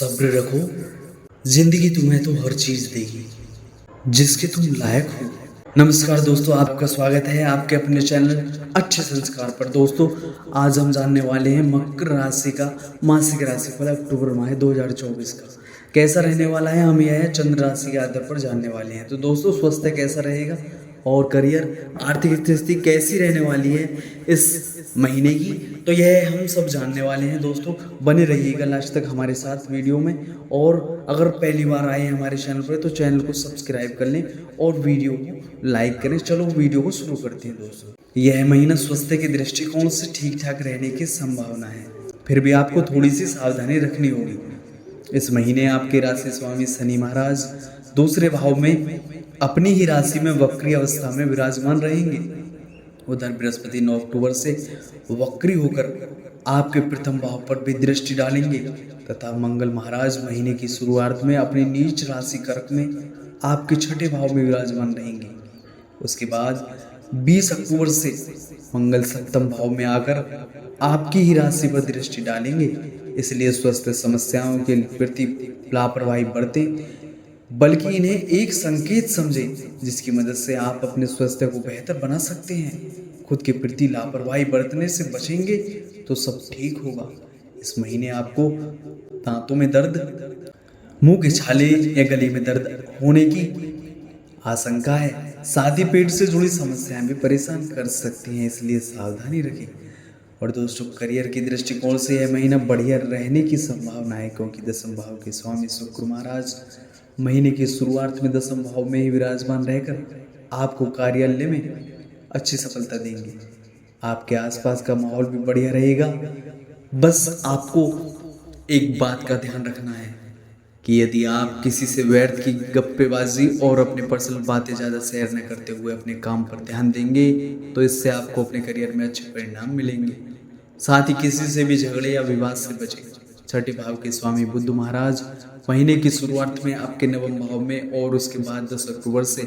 सब्र रखो, जिंदगी तुम्हें तो हर चीज देगी जिसके तुम लायक हो। नमस्कार दोस्तों, आपका स्वागत है आपके अपने चैनल अच्छे संस्कार पर। दोस्तों, आज हम जानने वाले हैं मकर राशि का मासिक राशिफल अक्टूबर माह 2024 का कैसा रहने वाला है। हम यह चंद्र राशि के आधार पर जानने वाले हैं। तो दोस्तों, स्वास्थ्य कैसा रहेगा और करियर आर्थिक स्थिति कैसी रहने वाली है इस महीने की, तो यह हम सब जानने वाले हैं। दोस्तों, बने रहिएगा लास्ट तक हमारे साथ वीडियो में। और अगर पहली बार आए हैं हमारे चैनल पर तो चैनल को सब्सक्राइब कर लें और वीडियो को लाइक करें। चलो वीडियो को शुरू करते हैं। दोस्तों, यह महीना स्वास्थ्य के दृष्टिकोण से ठीक ठाक रहने की संभावना है, फिर भी आपको थोड़ी सी सावधानी रखनी होगी। इस महीने आपके राशि स्वामी शनि महाराज दूसरे भाव में अपनी ही राशि में वक्री अवस्था में विराजमान रहेंगे। उधर बृहस्पति 9 अक्टूबर से वक्री होकर आपके प्रथम भाव पर भी दृष्टि डालेंगे तथा मंगल महाराज महीने की शुरुआत में अपनी नीच राशि कर्क में आपके छठे भाव में विराजमान रहेंगे। उसके बाद 20 अक्टूबर से मंगल सप्तम भाव में आकर आपकी ही राशि पर दृष्टि डालेंगे। इसलिए स्वास्थ्य समस्याओं के प्रति लापरवाही बरतें, बल्कि इन्हें एक संकेत समझें जिसकी मदद से आप अपने स्वास्थ्य को बेहतर बना सकते हैं। खुद के प्रति लापरवाही बरतने से बचेंगे तो सब ठीक होगा। इस महीने आपको दांतों में दर्द, मुंह के छाले या गले में दर्द होने की आशंका है। साथ ही पेट से जुड़ी समस्याएं भी परेशान कर सकती हैं, इसलिए सावधानी रखें। और दोस्तों, करियर की दृष्टिकोण से यह महीना बढ़िया रहने की संभावना है, क्योंकि दसम भाव के स्वामी शुक्र महाराज महीने की शुरुआत में दसम भाव में ही विराजमान रहकर आपको कार्यालय में अच्छी सफलता देंगे। आपके आसपास का माहौल भी बढ़िया रहेगा। बस आपको एक बात का ध्यान रखना है कि यदि आप किसी से व्यर्थ की गप्पेबाजी और अपने पर्सनल बातें ज़्यादा शेयर न करते हुए अपने काम पर ध्यान देंगे तो इससे आपको अपने करियर में अच्छे परिणाम मिलेंगे। साथ ही किसी से भी झगड़े या विवाद से बचें। छठे भाव के स्वामी बुध महाराज महीने की शुरुआत में आपके नवम भाव में और उसके बाद 10 अक्टूबर से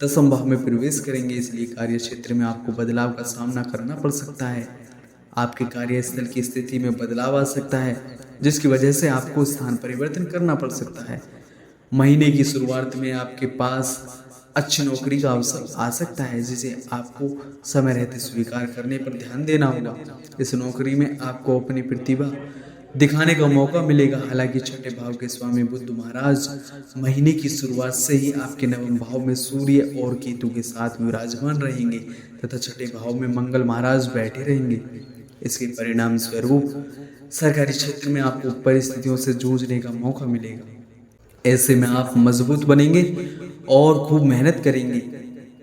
दसम भाव में प्रवेश करेंगे। इसलिए कार्य क्षेत्र में आपको बदलाव का सामना करना पड़ सकता है। आपके कार्यस्थल की स्थिति में बदलाव आ सकता है, जिसकी वजह से आपको स्थान परिवर्तन करना पड़ सकता है। महीने की शुरुआत में आपके पास अच्छी नौकरी का अवसर आ सकता है, जिसे आपको समय रहते स्वीकार करने पर ध्यान देना होगा। इस नौकरी में आपको अपनी प्रतिभा दिखाने का मौका मिलेगा। हालांकि छठे भाव के स्वामी बुध महाराज महीने की शुरुआत से ही आपके नवम भाव में सूर्य और केतु के साथ विराजमान रहेंगे तथा छठे भाव में मंगल महाराज बैठे रहेंगे। इसके परिणाम स्वरूप सरकारी क्षेत्र में आपको परिस्थितियों से जूझने का मौका मिलेगा। ऐसे में आप मजबूत बनेंगे और खूब मेहनत करेंगे।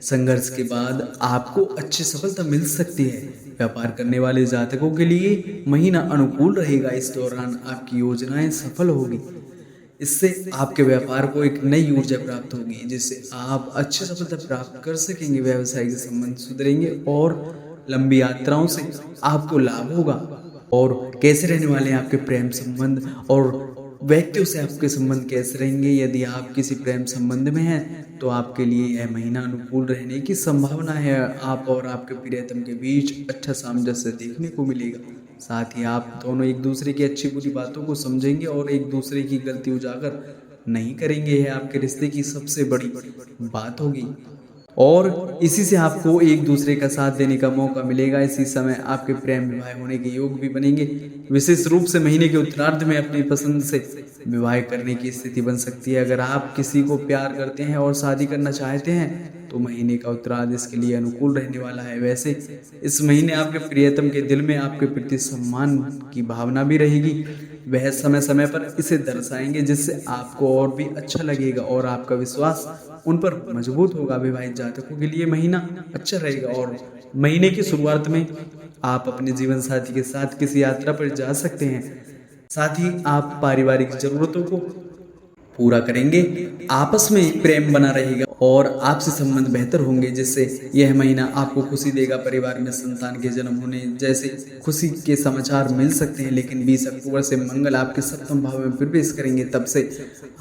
संघर्ष के बाद आपको अच्छी सफलता मिल सकती है। व्यापार करने वाले जातकों के लिए महीना अनुकूल रहेगा। इस दौरान आपकी योजनाएं सफल होगी। इससे आपके व्यापार को एक नई ऊर्जा प्राप्त होगी, जिससे आप अच्छी सफलता प्राप्त कर सकेंगे। व्यवसायिक संबंध सुधरेंगे और लंबी यात्राओं से आपको लाभ होगा। और कैसे रहने वाले हैं आपके प्रेम संबंध और व्यक्तियों से आपके संबंध कैसे रहेंगे? यदि आप किसी प्रेम संबंध में हैं तो आपके लिए यह महीना अनुकूल रहने की संभावना है। आप और आपके प्रियतम के बीच अच्छा सामंजस्य देखने को मिलेगा। साथ ही आप दोनों एक दूसरे की अच्छी बुरी बातों को समझेंगे और एक दूसरे की गलती उजागर नहीं करेंगे। यह आपके रिश्ते की सबसे बड़ी बात होगी और इसी से आपको एक दूसरे का साथ देने का मौका मिलेगा। इसी समय आपके प्रेम विवाह होने के योग भी बनेंगे। विशेष रूप से महीने के उत्तरार्ध में अपनी पसंद से विवाह करने की स्थिति बन सकती है। अगर आप किसी को प्यार करते हैं और शादी करना चाहते हैं तो महीने का उत्तरार्ध इसके लिए अनुकूल रहने वाला है। वैसे इस महीने आपके प्रियतम के दिल में आपके प्रति सम्मान की भावना भी रहेगी। वह समय समय पर इसे दर्शाएंगे, जिससे आपको और भी अच्छा लगेगा और आपका विश्वास उन पर मजबूत होगा। विवाहित जातकों के लिए महीना अच्छा रहेगा और महीने की शुरुआत में आप अपने जीवन साथी के साथ किसी यात्रा पर जा सकते हैं। साथ ही आप पारिवारिक जरूरतों को पूरा करेंगे। आपस में प्रेम बना रहेगा और आपसे संबंध बेहतर होंगे, जिससे यह महीना आपको खुशी देगा। परिवार में संतान के जन्म होने जैसे खुशी के समाचार मिल सकते हैं। लेकिन 20 अक्टूबर से मंगल आपके सप्तम भाव में प्रवेश करेंगे, तब से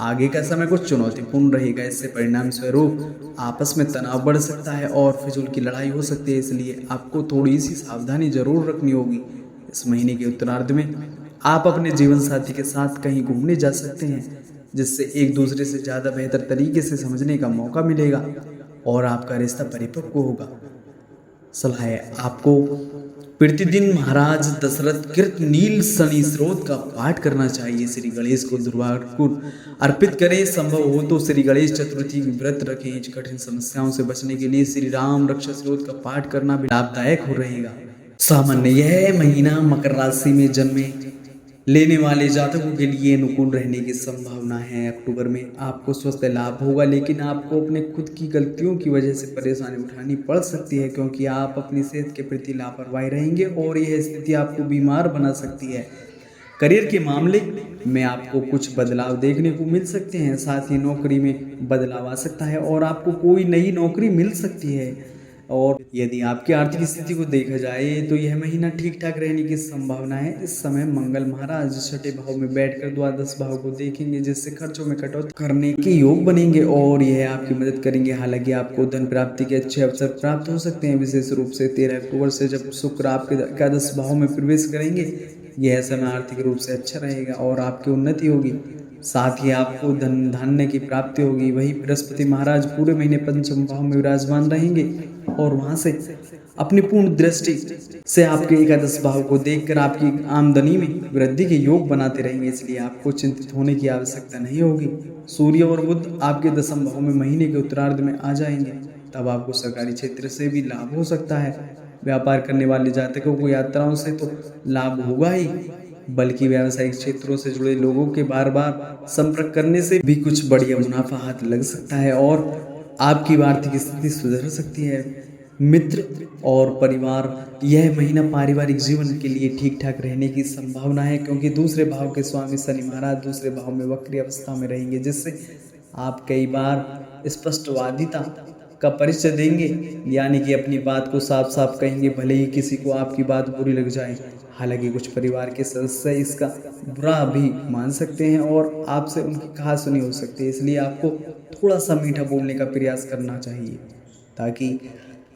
आगे का समय कुछ चुनौतीपूर्ण रहेगा। इससे परिणाम स्वरूप आपस में तनाव बढ़ सकता है और फिजूल की लड़ाई हो सकती है। इसलिए आपको थोड़ी सी सावधानी जरूर रखनी होगी। इस महीने के उत्तरार्ध में आप अपने जीवन साथी के साथ कहीं घूमने जा सकते हैं, जिससे एक दूसरे से ज़्यादा बेहतर तरीके से समझने का मौका मिलेगा और आपका रिश्ता परिपक्व होगा। सलाह है आपको प्रतिदिन महाराज दशरथ कृत नील शनि स्रोत का पाठ करना चाहिए। श्री गणेश को दुर्वार को अर्पित करें। संभव हो तो श्री गणेश चतुर्थी की व्रत रखें। कठिन समस्याओं से बचने के लिए श्री राम रक्षा स्रोत का पाठ करना भी लाभदायक हो रहेगा। सामान्य यह महीना मकर राशि में जन्मे लेने वाले जातकों के लिए अनुकूल रहने की संभावना है। अक्टूबर में आपको स्वास्थ्य लाभ होगा, लेकिन आपको अपने खुद की गलतियों की वजह से परेशानी उठानी पड़ सकती है, क्योंकि आप अपनी सेहत के प्रति लापरवाही रहेंगे और यह स्थिति आपको बीमार बना सकती है। करियर के मामले में आपको कुछ बदलाव देखने को मिल सकते हैं। साथ ही नौकरी में बदलाव आ सकता है और आपको कोई नई नौकरी मिल सकती है। और यदि आपकी आर्थिक स्थिति को देखा जाए तो यह महीना ठीक ठाक रहने की संभावना है। इस समय मंगल महाराज छठे भाव में बैठकर द्वादश भाव को देखेंगे, जिससे खर्चों में कटौती करने के योग बनेंगे और यह आपकी मदद करेंगे। हालांकि आपको धन प्राप्ति के अच्छे अवसर प्राप्त हो सकते हैं, विशेष रूप से 13 अक्टूबर से जब शुक्र आपके एकादश भाव में प्रवेश करेंगे। यह समय आर्थिक रूप से अच्छा रहेगा और आपकी उन्नति होगी। साथ ही आपको धन धान्य की प्राप्ति होगी। वहीं बृहस्पति महाराज पूरे महीने पंचम भाव में विराजमान रहेंगे और वहां से अपनी पूर्ण दृष्टि से आपके एकादश भाव को देखकर आपकी आमदनी में वृद्धि के योग बनाते रहेंगे, इसलिए आपको चिंतित होने की आवश्यकता नहीं होगी। सूर्य और बुध आपके दशम भाव में महीने के उत्तरार्ध में आ जाएंगे, तब आपको सरकारी क्षेत्र से भी लाभ हो सकता है। व्यापार करने वाले जातकों को यात्राओं से तो लाभ होगा ही, बल्कि व्यावसायिक क्षेत्रों से जुड़े लोगों के बार बार संपर्क करने से भी कुछ बढ़िया मुनाफा हाथ लग सकता है और आपकी आर्थिक स्थिति सुधर सकती है। मित्र और परिवार, यह महीना पारिवारिक जीवन के लिए ठीक ठाक रहने की संभावना है, क्योंकि दूसरे भाव के स्वामी शनि महाराज दूसरे भाव में वक्री अवस्था में रहेंगे, जिससे आप कई बार स्पष्टवादिता का परिचय देंगे, यानी कि अपनी बात को साफ साफ कहेंगे, भले ही किसी को आपकी बात बुरी लग जाए। हालांकि कुछ परिवार के सदस्य इसका बुरा भी मान सकते हैं और आपसे उनकी कहा सुनी हो सकती है, इसलिए आपको थोड़ा सा मीठा बोलने का प्रयास करना चाहिए, ताकि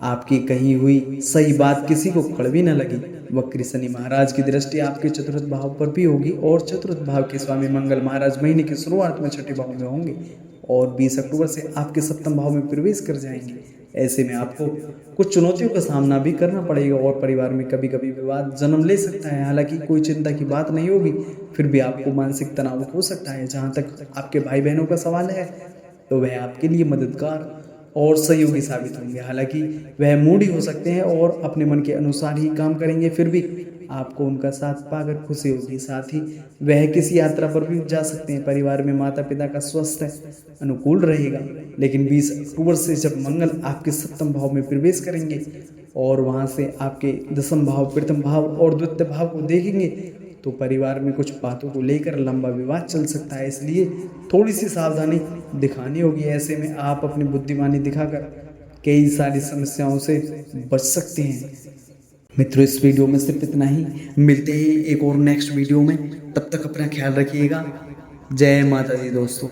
आपकी कही हुई सही बात किसी को कड़वी न लगे। वक्री शनि महाराज की दृष्टि आपके चतुर्थ भाव पर भी होगी और चतुर्थ भाव के स्वामी मंगल महाराज महीने की शुरुआत में छठे भाव में होंगे और 20 अक्टूबर से आपके सप्तम भाव में प्रवेश कर जाएंगे। ऐसे में आपको कुछ चुनौतियों का सामना भी करना पड़ेगा और परिवार में कभी कभी विवाद जन्म ले सकता है। हालांकि कोई चिंता की बात नहीं होगी, फिर भी आपको मानसिक तनाव हो सकता है। जहाँ तक आपके भाई बहनों का सवाल है तो वह आपके लिए मददगार और सहयोगी साबित होंगे। हालांकि वह मूडी हो सकते हैं और अपने मन के अनुसार ही काम करेंगे, फिर भी आपको उनका साथ पाकर खुशी होगी। साथ ही वह किसी यात्रा पर भी जा सकते हैं। परिवार में माता पिता का स्वास्थ्य अनुकूल रहेगा, लेकिन 20 अक्टूबर से जब मंगल आपके सप्तम भाव में प्रवेश करेंगे और वहां से आपके दशम भाव, प्रथम भाव और द्वितीय भाव को देखेंगे, तो परिवार में कुछ बातों को लेकर लंबा विवाद चल सकता है, इसलिए थोड़ी सी सावधानी दिखानी होगी। ऐसे में आप अपनी बुद्धिमानी दिखाकर कई सारी समस्याओं से बच सकते हैं। मित्रों, इस वीडियो में सिर्फ इतना ही। मिलते हैं एक और नेक्स्ट वीडियो में, तब तक अपना ख्याल रखिएगा। जय माता दी दोस्तों।